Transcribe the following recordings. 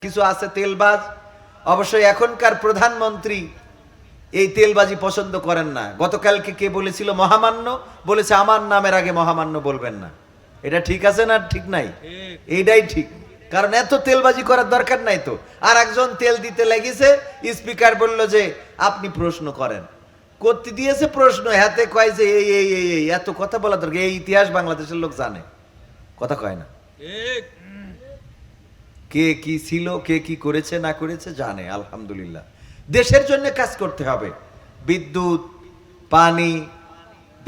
কিছু আছে তেলবাজ। অবশ্যই এখনকার প্রধানমন্ত্রী এই তেলবাজি পছন্দ করেন না। গতকালকে কে বলেছিল মহামান্য, বলেছে আমার নামের আগে মহামান্য বলবেন না। এটা ঠিক আছে না ঠিক নাই? এইটাই ঠিক, কারণ এত তেলবাজি করার দরকার নাই তো। আর একজন তেল দিতে লেগেছে, স্পিকার বলল যে আপনি প্রশ্ন করেন, করতে দিয়েছে প্রশ্ন, হাতে কয় যে এই এই এই এই এত কথা বলা দরকার। এই ইতিহাস বাংলাদেশের লোক জানে, কথা কয় না। কে কি ছিল, কে কি করেছে না করেছে জানে। আলহামদুলিল্লাহ, দেশের জন্য কাজ করতে হবে। বিদ্যুৎ, পানি,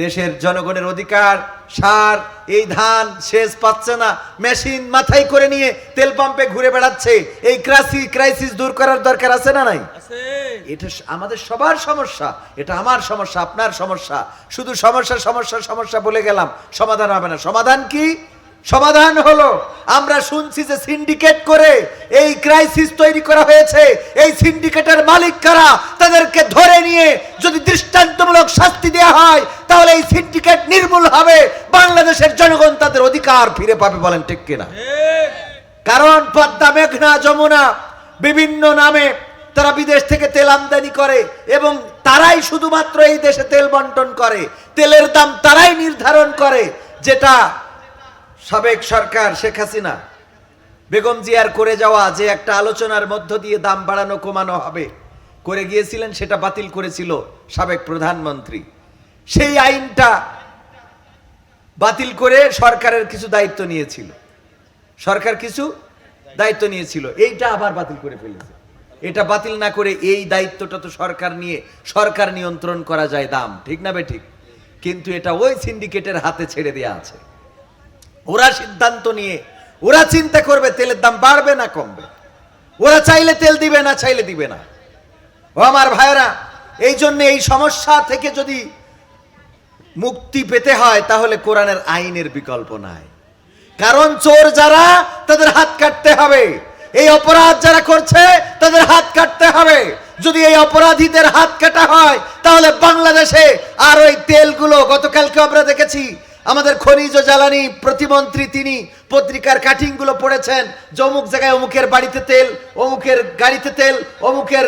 দেশের জনগণের অধিকার, সার, এই ধান সেচ পাচ্ছে না, মেশিন মাথায় করে নিয়ে তেল পাম্পে ঘুরে বেড়াচ্ছে। এই ক্রাইসিস দূর করার দরকার আছে না নাই? এটা আমাদের সবার সমস্যা, এটা আমার সমস্যা, আপনার সমস্যা। শুধু সমস্যা সমস্যা সমস্যা বলে গেলাম, সমাধান হবে না। সমাধান কি? সমাধান হলো, আমরা শুনছি যে সিন্ডিকেট করে এই ক্রাইসিস তৈরি করা হয়েছে। এই সিন্ডিকেটের মালিক কারা, তাদেরকে ধরে নিয়ে যদি দৃষ্টান্তমূলক শাস্তি দেওয়া হয়, তাহলে এই সিন্ডিকেট নির্মূল হবে, বাংলাদেশের জনগণ তাদের অধিকার ফিরে পাবে। বলেন ঠিক কিনা? কারণ পদ্মা, মেঘনা, যমুনা বিভিন্ন নামে তারা বিদেশ থেকে তেল আমদানি করে এবং তারাই শুধুমাত্র এই দেশে তেল বন্টন করে। তেলের দাম তারাই নির্ধারণ করে, যেটা সাবেক সরকার শেখ হাসিনা বেগম জিয়ার করে যাওয়া যে একটা আলোচনার মধ্য দিয়ে দাম বাড়ানো কমানো হবে করে গিয়েছিলেন, সেটা বাতিল করেছিল সাবেক প্রধানমন্ত্রী। সেই আইনটা বাতিল করে সরকারের কিছু দায়িত্ব নিয়েছিল, সরকার কিছু দায়িত্ব নিয়েছিল, এইটা আবার বাতিল করে ফেলেছে। এটা বাতিল না করে এই দায়িত্বটা তো সরকার নিয়ে, সরকার নিয়ন্ত্রণ করা যায় দাম, ঠিক না বে ঠিক? কিন্তু এটা ওই সিন্ডিকেটের হাতে ছেড়ে দেওয়া আছে। ওরা সিদ্ধান্ত নিয়ে ওরা চিন্তা করবে তেলের দাম বাড়বে না কমবে। ওরা চাইলে তেল দিবে, না চাইলে দিবে না। ও আমার ভাইরা, এই জন্য এই সমস্যা থেকে যদি মুক্তি পেতে হয়, তাহলে কোরআনের আইনের বিকল্প নাই। কারণ চোর যারা, তাদের হাত কাটতে হবে। এই অপরাধ যারা করছে, তাদের হাত কাটতে হবে। যদি এই অপরাধীদের হাত কাটা হয়, তাহলে বাংলাদেশে আর ওই তেলগুলো, গতকালকে আমরা দেখেছি আমাদের খনিজ জ্বালানি প্রতিমন্ত্রী তিনি পত্রিকার কাটিং গুলো পড়েছেন, যে অমুক জায়গায় অমুকের বাড়িতে তেল, অমুকের গাড়িতে তেল, অমুকের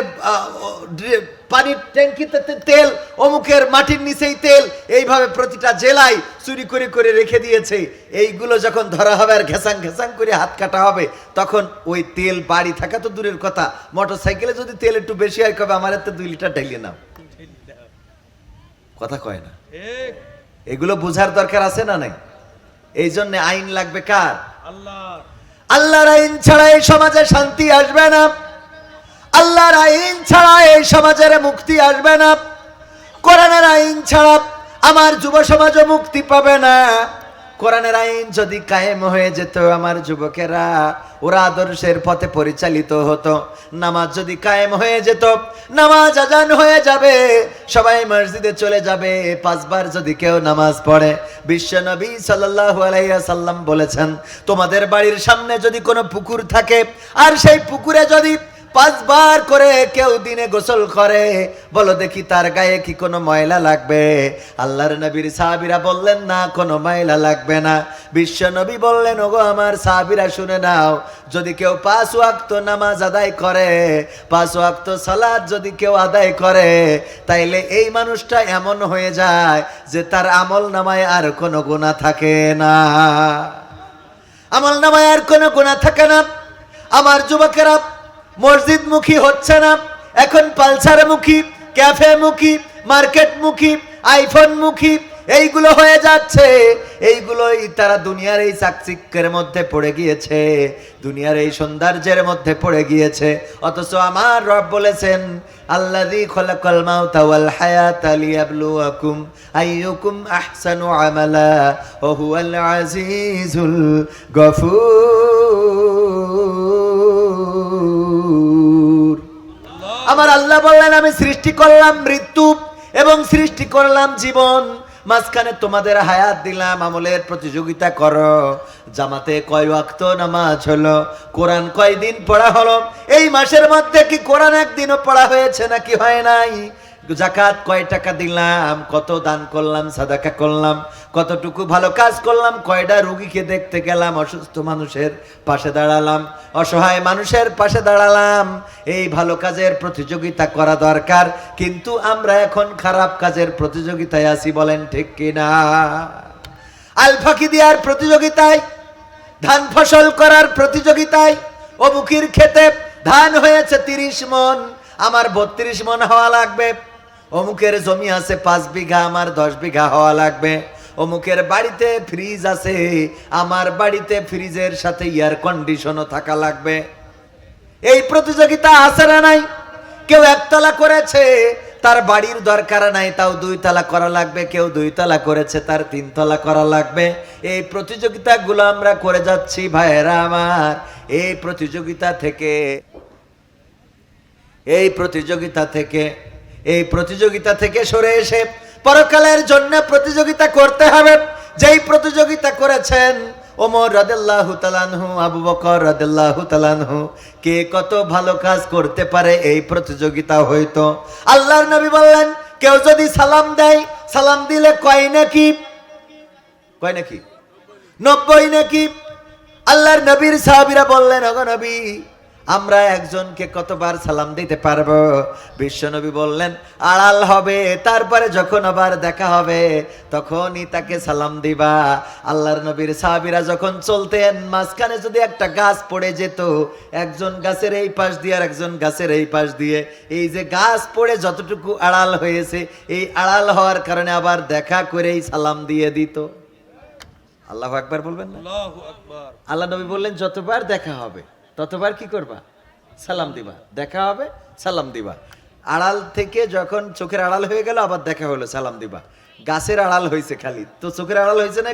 পানির ট্যাঙ্কিতে তেল, অমুকের মাটির নিচেই তেল, এইভাবে প্রতিটা জেলায় চুরি করে করে রেখে দিয়েছে। এইগুলো যখন ধরা হবে আর ঘেসাং ঘেসাং করে হাত কাটা হবে, তখন ওই তেল বাড়ি থাকা তো দূরের কথা, মোটর সাইকেলে যদি তেল একটু বেশি হয়, কবে আমার এত 2 লিটার ঢেলে নাও, কথা কয় না। এগুলো বোঝার দরকার আছে না নাই? এই জন্য আইন লাগবে কার? আল্লাহর। আল্লাহর আইন ছাড়া এই সমাজে শান্তি আসবে না। আল্লাহর আইন ছাড়া এই সমাজের মুক্তি আসবে না। কোরআনের আইন ছাড়া আমার যুব সমাজও মুক্তি পাবে না। কোরআনের আইন যদি কায়েম হয়ে যেত, আমার যুবকেরা ওরা আদর্শের পথে পরিচালিত হতো। নামাজ যদি কায়েম হয়ে যেত, নামাজ আজান হয়ে যাবে, সবাই মসজিদে চলে যাবে। 5 বার যদি কেউ নামাজ পড়ে, বিশ্ব নবী সাল্লাল্লাহু আলাইহি ওয়াসাল্লাম বলেছেন, তোমাদের বাড়ির সামনে যদি কোনো পুকুর থাকে, আর সেই পুকুরে যদি 5 বার করে কেউ দিনে গোসল করে, বলো দেখি তার গায়ে কি কোনো ময়লা লাগবে? আল্লাহর নবীর সাহাবীরা বললেন, না, কোনো ময়লা লাগবে না। বিশ্ব নবী বললেন, ওগো আমার সাহাবীরা শুনে নাও, যদি কেউ 5 ওয়াক্ত নামাজ আদায় করে, 5 ওয়াক্ত সালাত যদি কেউ আদায় করে, তাইলে এই মানুষটা এমন হয়ে যায় যে তার আমল নামায় আর কোনো গুনাহ থাকে না। আমল নামায় আর কোনো গুনাহ থাকে না। আমার যুবকেরা মসজিদ মুখী হচ্ছে না, এখন পালসার মুখী, ক্যাফে মুখী, মার্কেট মুখী, আইফোন মুখী, এইগুলো হয়ে যাচ্ছে। এইগুলোই তারা দুনিয়ার এই চাকচিক্যের মধ্যে পড়ে গিয়েছে, দুনিয়ার এই সৌন্দর্যের মধ্যে পড়ে গিয়েছে। অথচ আমার রব বলেছেন, আল্লাযী খালাকাল মাউতা ওয়াল হায়াতা লিয়াবলুয়াকুম আইয়ুকুম আহসানু আমালা ওয়া হুয়াল আজিজুল গফুর। আমার আল্লাহ বললেন, আমি সৃষ্টি করলাম মৃত্যু এবং সৃষ্টি করলাম জীবন, মাঝখানে তোমাদের হায়াত দিলাম, আমলের প্রতিযোগিতা করো। জামাতে কয় ওয়াক্ত নামাজ হলো, কোরআন কয়দিন পড়া হলো, এই মাসের মধ্যে কি কোরআন একদিনও পড়া হয়েছে নাকি হয় নাই? জাকাত কয় টাকা দিলাম, কত দান করলাম, সাদাকা করলাম, কতটুকু ভালো কাজ করলাম, কয়টা রুগীকে দেখতে গেলাম, অসুস্থ মানুষের পাশে দাঁড়ালাম, অসহায় মানুষের পাশে দাঁড়ালাম। এই ভালো কাজের প্রতিযোগিতা করা দরকার, কিন্তু আমরা এখন খারাপ কাজের প্রতিযোগিতায় আছি, বলেন ঠিক কিনা? আল ফাঁকি দেওয়ার প্রতিযোগিতায়, ধান ফসল করার প্রতিযোগিতায়, অমুকের ক্ষেতে ধান হয়েছে 30 মণ, আমার 32 মণ হওয়া লাগবে। অমুকের জমি আছে 5 বিঘা, আমার 10 বিঘা হওয়া লাগবে। অমুকের বাড়িতে ফ্রিজ আছে, আমার বাড়িতে ফ্রিজের সাথে এয়ার কন্ডিশনও থাকা লাগবে। এই প্রতিযোগিতা আছে না নাই? কেউ 1 তলা করেছে, তার বাড়ির দরকার নাই, তাও 2 তলা করা লাগবে। কেউ 2 তলা করেছে, তার 3 তলা করা লাগবে। এই প্রতিযোগিতাগুলো আমরা করে যাচ্ছি ভাইয়েরা আমার। এই প্রতিযোগিতা থেকে সরে এসে পরকালের জন্য প্রতিযোগিতা করতে হবে। যেই প্রতিযোগিতা করেছেন ওমর রাদিয়াল্লাহু তাআলা আনহু, আবু বকর রাদিয়াল্লাহু তাআলা আনহু, কে কত ভালো কাজ করতে পারে এই প্রতিযোগিতা হইতো। আল্লাহর নবী বললেন, কেউ যদি সালাম দেয়, সালাম দিলে কয় নাকি? 90 নাকি? আল্লাহর নবীর সাহাবীরা বললেন, ওগো নবী, আমরা একজনকে কতবার সালাম দিতে পারবো? বিশ্ব নবী বললেন, আড়াল হবে, তারপরে যখন আবার দেখা হবে তখনই তাকে সালাম দিবা। আল্লাহর নবীর সাহাবীরা যখন চলতেন, মাঝখানে যদি একটা গাছ পড়ে যেত, একজন গাছের এই পাশ দিয়ে আর একজন গাছের এই পাশ দিয়ে, এই যে গাছ পড়ে যতটুকু আড়াল হয়েছে, এই আড়াল হওয়ার কারণে আবার দেখা করেই সালাম দিয়ে দিত। আল্লাহু আকবার বলবেন না? আল্লাহু আকবার। আল্লাহ নবী বললেন, যতবার দেখা হবে ততবার কি করবা? সালাম দিবা। দেখা হবে, সালাম দিবা। আড়াল থেকে যখন চোখের আড়াল হয়ে গেল, আবার দেখা হলো, সালাম দিবা। গাছের আড়াল হয়েছে খালি, তো চোখের আড়াল হয়েছে না?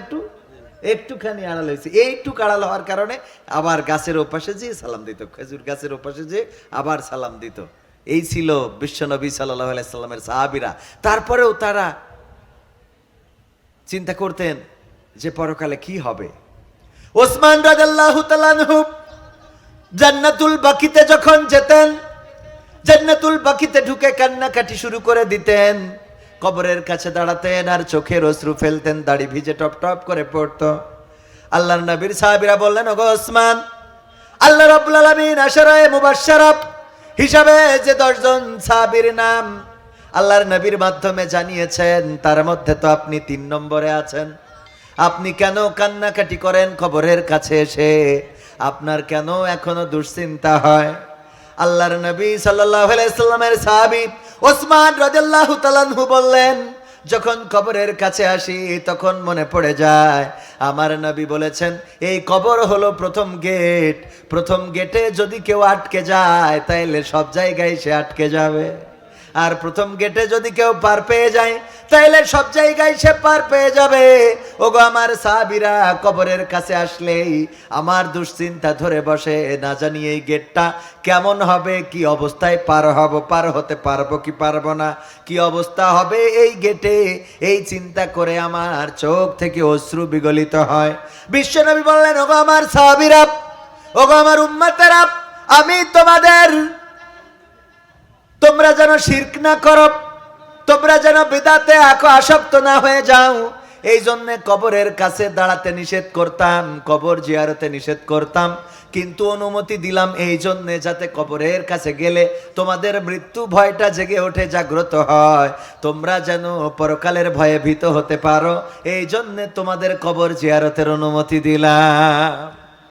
একটুখানি আড়াল হয়েছে। এইটুক আড়াল হওয়ার কারণে আবার গাছের ওপাশে যেয়ে সালাম দিত, খেজুর গাছের ওপাশে যেয়ে আবার সালাম দিত। এই ছিল বিশ্বনবী সাল্লাল্লাহু আলাইহি সাল্লামের সাহাবীরা। তারপরেও তারা চিন্তা করতেন যে পরকালে কি হবে। ওসমান রাদিয়াল্লাহু তাআলা আনহু জান্নাতুল বাকিতে যখন যেতেন, জান্নাতুল বাকিতে ঢুকে কান্নাকাটি শুরু করে দিতেন। কবরের কাছে দাঁড়াতেন আর চোখের অশ্রু ফেলতেন, দাড়ি ভিজে টপ টপ করে পড়তো। আল্লাহর নবীর সাহাবীরা বললেন, ওগো ওসমান, আল্লাহ রাব্বুল আলামিন আশারায়ে মুবাশশারা হিসাবে যে 10 জন সাহাবীর নাম আল্লাহর নবীর মাধ্যমে জানিয়েছেন, তার মধ্যে তো আপনি 3 নম্বরে আছেন। আপনি কেন কান্নাকাটি করেন কবরের কাছে এসে? আপনার কেন এখনো দুশ্চিন্তা হয়? আল্লাহর নবী সাল্লাল্লাহু আলাইহি সাল্লামের সাহাবী ওসমান রাদিয়াল্লাহু তাআলা আনহু বললেন, যখন কবরের কাছে আসি তখন মনে পড়ে যায় আমার নবী বলেছেন, এই কবর হলো প্রথম গেট। প্রথম গেটে যদি কেউ আটকে যায়, তাইলে সব জায়গায় সে আটকে যাবে। আর প্রথম গেটে যদি কেউ পার পেয়ে যায়, তাইলে সব জায়গায় সে পার পেয়ে যাবে। ওগো আমার সাহাবীরা, কবরের কাছে আসলেই আমার দুশ্চিন্তা ধরে বসে, না জানি এই গেটটা কেমন হবে, কি অবস্থায় পার হতে পারবো কি পারবো না, কি অবস্থা হবে এই গেটে, এই চিন্তা করে আমার চোখ থেকে অশ্রু বিগলিত হয়। বিশ্বনবী বললেন, ওগো আমার সাহাবীরা, ওগো আমার উম্মতেরা, আমি তোমরা যেন শিরক না করো, তোমরা যেন বিদআতে আসক্ত না হয়ে যাও, এই জন্য কবরের কাছে দাঁড়াতে নিষেধ করতাম, কবর জিয়ারতে নিষেধ করতাম। কিন্তু অনুমতি দিলাম এই জন্য, যাতে কবরের কাছে গেলে তোমাদের মৃত্যু ভয়টা জেগে ওঠে, জাগ্রত হয়, তোমরা যেন পরকালের ভয়ে ভীত হতে পারো, এই জন্য তোমাদের কবর জিয়ারতের অনুমতি দিলাম।